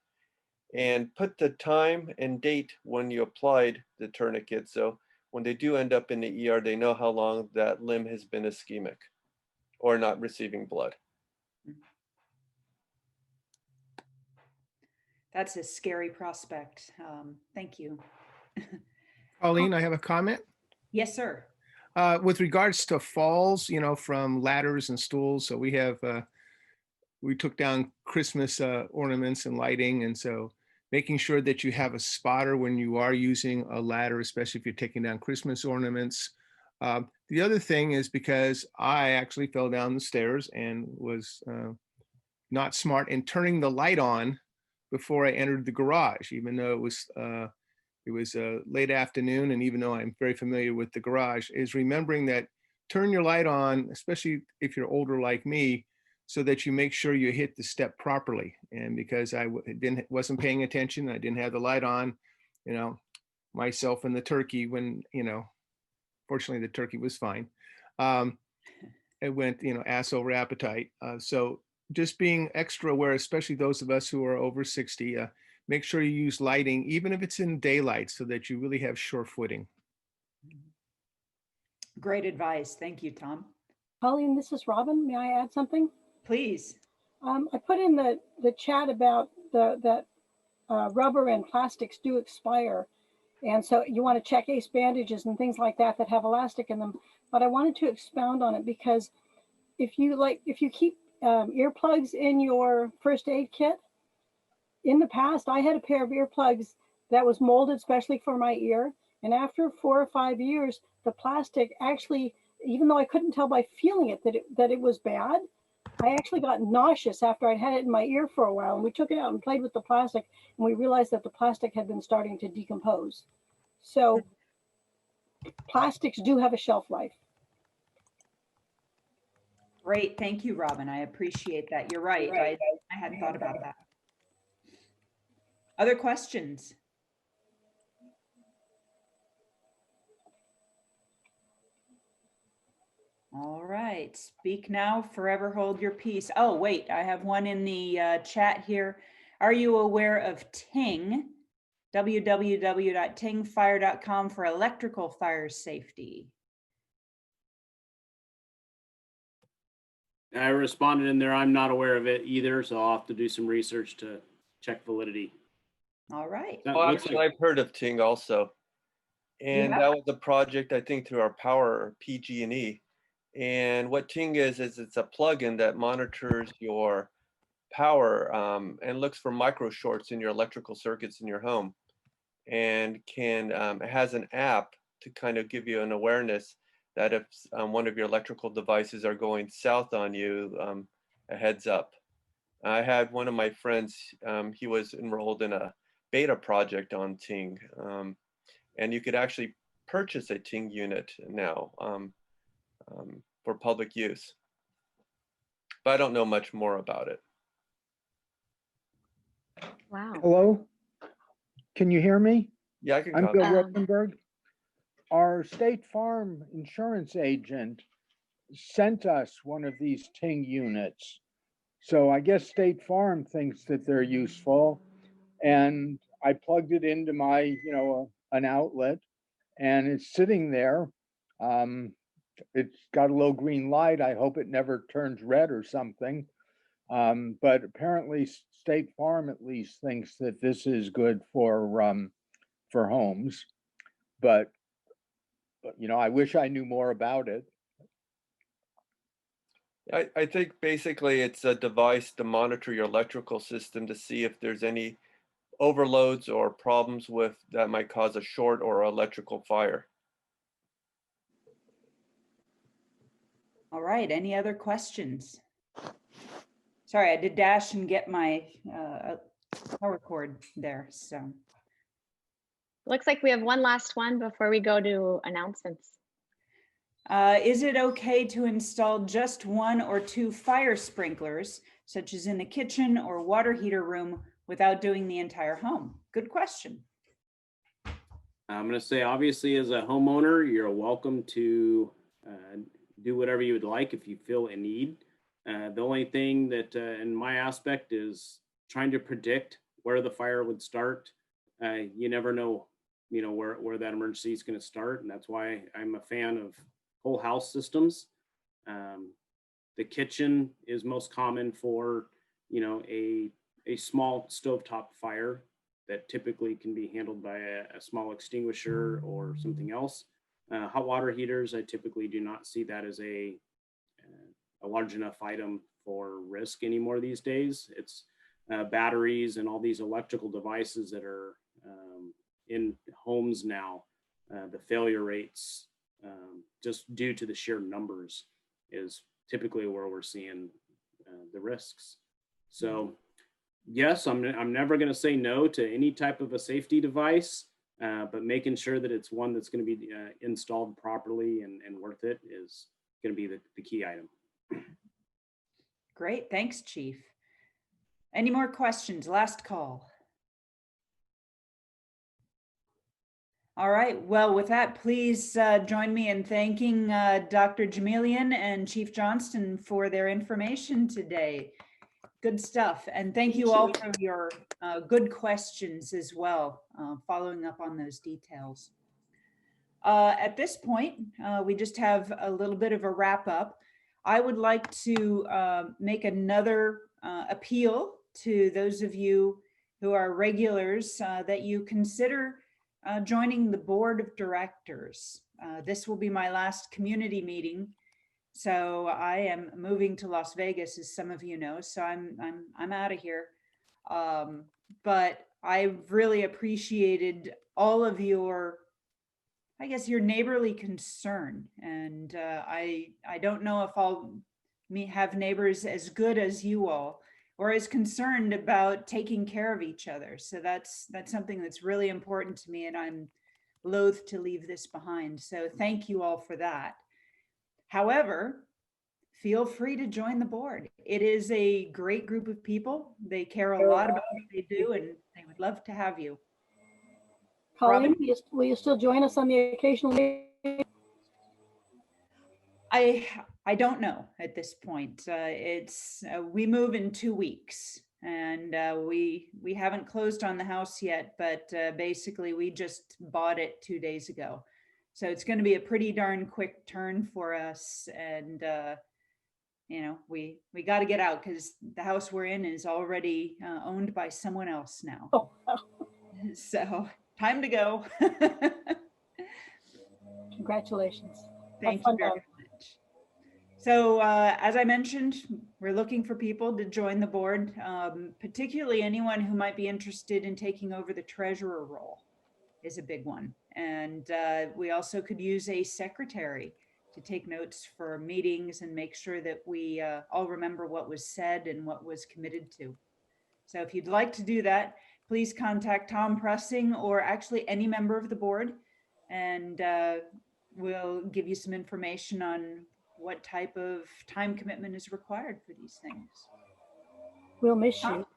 and put the time and date when you applied the tourniquet. So when they do end up in the ER, they know how long that limb has been ischemic or not receiving blood. That's a scary prospect. Thank you. Colleen, I have a comment. Yes, sir. With regards to falls, you know, from ladders and stools. So we took down Christmas ornaments and lighting. And so making sure that you have a spotter when you are using a ladder, especially if you're taking down Christmas ornaments. The other thing is because I actually fell down the stairs and was not smart in turning the light on before I entered the garage, even though it was late afternoon. And even though I'm very familiar with the garage, is remembering that turn your light on, especially if you're older like me, so that you make sure you hit the step properly. And because I wasn't paying attention, I didn't have the light on, you know, myself and the turkey when, you know, fortunately the turkey was fine. It went, you know, ass over appetite. So just being extra aware, especially those of us who are over 60, make sure you use lighting, even if it's in daylight, so that you really have sure footing. Great advice. Thank you, Tom. Colleen, this is Robin. May I add something? Please. I put in the chat about that rubber and plastics do expire. And so you want to check ace bandages and things like that have elastic in them. But I wanted to expound on it because if you keep earplugs in your first aid kit, in the past, I had a pair of earplugs that was molded especially for my ear. And after 4 or 5 years, the plastic actually, even though I couldn't tell by feeling it that it was bad, I actually got nauseous after I'd had it in my ear for a while. And we took it out and played with the plastic, and we realized that the plastic had been starting to decompose. So plastics do have a shelf life. Great. Thank you, Robin. I appreciate that. You're right. I hadn't thought about that. Other questions? All right. Speak now, forever hold your peace. Oh, wait, I have one in the chat here. Are you aware of Ting? www.tingfire.com for electrical fire safety. I responded in there, I'm not aware of it either, so I'll have to do some research to check validity. All right. That Well, looks actually, like- I've heard of Ting also. And Yeah. that was a project, I think, through our Power PG&E. And what Ting is it's a plugin that monitors your power and looks for micro shorts in your electrical circuits in your home. And it has an app to kind of give you an awareness that if one of your electrical devices are going south on you, heads up. I had one of my friends, he was enrolled in a beta project on Ting, and you could actually purchase a Ting unit now for public use. But I don't know much more about it. Wow. Hello? Can you hear me? Yeah, I can I'm copy. Bill Rosenberg. Our State Farm insurance agent sent us one of these Ting units. So I guess State Farm thinks that they're useful. And I plugged it into my, an outlet, and it's sitting there. It's got a little green light. I hope it never turns red or something. But apparently State Farm at least thinks that this is good for homes. But I wish I knew more about it. I think basically it's a device to monitor your electrical system to see if there's any overloads or problems with that might cause a short or electrical fire. All right, any other questions? Sorry, I did dash and get my power cord there, so. Looks like we have one last one before we go to announcements. Is it okay to install just 1 or 2 fire sprinklers, such as in the kitchen or water heater room, without doing the entire home? Good question. I'm going to say, obviously, as a homeowner, you're welcome to do whatever you would like if you feel a need. The only thing that in my aspect is trying to predict where the fire would start. You never know, where that emergency is going to start. And that's why I'm a fan of whole house systems. The kitchen is most common for, a small stovetop fire that typically can be handled by a small extinguisher or something else. Hot water heaters, I typically do not see that as a large enough item for risk anymore these days. It's batteries and all these electrical devices that are in homes now. The failure rates, just due to the sheer numbers, is typically where we're seeing the risks. So yes, I'm never going to say no to any type of a safety device, but making sure that it's one that's going to be installed properly and worth it is going to be the key item. Great, thanks, Chief. Any more questions? Last call. All right, well, with that, please join me in thanking Dr. Jemelian and Chief Johnston for their information today. Good stuff. And thank you all for your good questions as well, following up on those details. At this point, we just have a little bit of a wrap up. I would like to make another appeal to those of you who are regulars that you consider joining the board of directors. This will be my last community meeting. So I am moving to Las Vegas, as some of you know, so I'm out of here. But I really appreciated all of your, I guess, your neighborly concern. And I don't know if I'll have neighbors as good as you all, or as concerned about taking care of each other. So that's something that's really important to me, and I'm loath to leave this behind. So thank you all for that. However, feel free to join the board. It is a great group of people. They care a lot about what they do, and they would love to have you. Colleen, will you still join us on the occasional meeting? I don't know at this point. It's we move in 2 weeks, and we haven't closed on the house yet, but basically we just bought it 2 days ago. So it's going to be a pretty darn quick turn for us, and we got to get out because the house we're in is already owned by someone else now. Oh, wow. So time to go. Congratulations. Thank you very much. So as I mentioned, we're looking for people to join the board, particularly anyone who might be interested in taking over the treasurer role is a big one. And we also could use a secretary to take notes for meetings and make sure that we all remember what was said and what was committed to. So if you'd like to do that, please contact Tom Pressing or actually any member of the board, and we'll give you some information on what type of time commitment is required for these things. We'll miss you.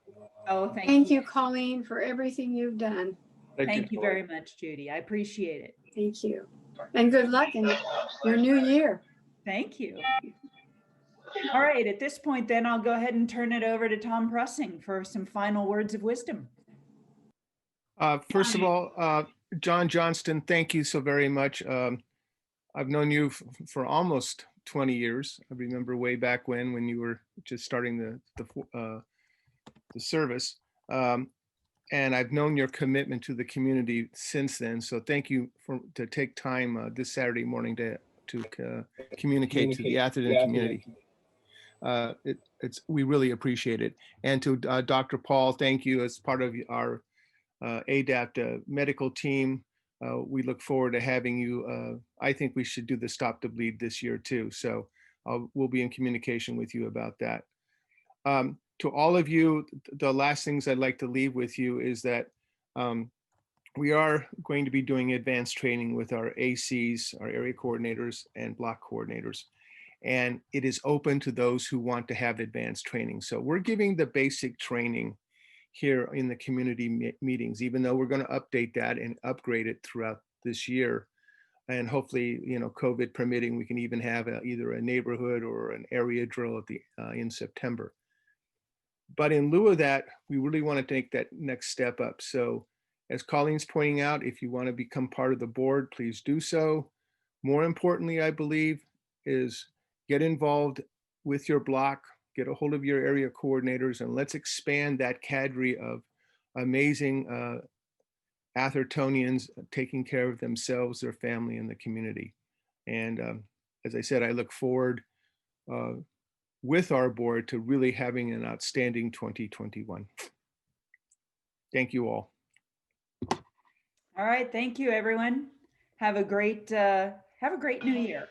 Oh, Thank you, Colleen, for everything you've done. Thank you very much, Judy. I appreciate it. Thank you. And good luck in your new year. Thank you. All right, at this point then, I'll go ahead and turn it over to Tom Pressing for some final words of wisdom. First of all, Jon Johnston, thank you so very much. I've known you for almost 20 years. I remember way back when you were just starting the service. And I've known your commitment to the community since then. So thank you to take time this Saturday morning to communicate to the Atherton community. We really appreciate it. And to Dr. Paul, thank you as part of our A.D.A.P.T. medical team. We look forward to having you. I think we should do the Stop the Bleed this year too. So we'll be in communication with you about that. To all of you, the last things I'd like to leave with you is that we are going to be doing advanced training with our ACs, our area coordinators and block coordinators. And it is open to those who want to have advanced training. So we're giving the basic training here in the community meetings, even though we're going to update that and upgrade it throughout this year. And hopefully, COVID permitting, we can even have either a neighborhood or an area drill in September. But in lieu of that, we really want to take that next step up. So as Colleen's pointing out, if you want to become part of the board, please do so. More importantly, I believe, is get involved with your block, get a hold of your area coordinators, and let's expand that cadre of amazing Athertonians taking care of themselves, their family, and the community. And as I said, I look forward with our board to really having an outstanding 2021. Thank you all. All right, thank you, everyone. Have a great new year.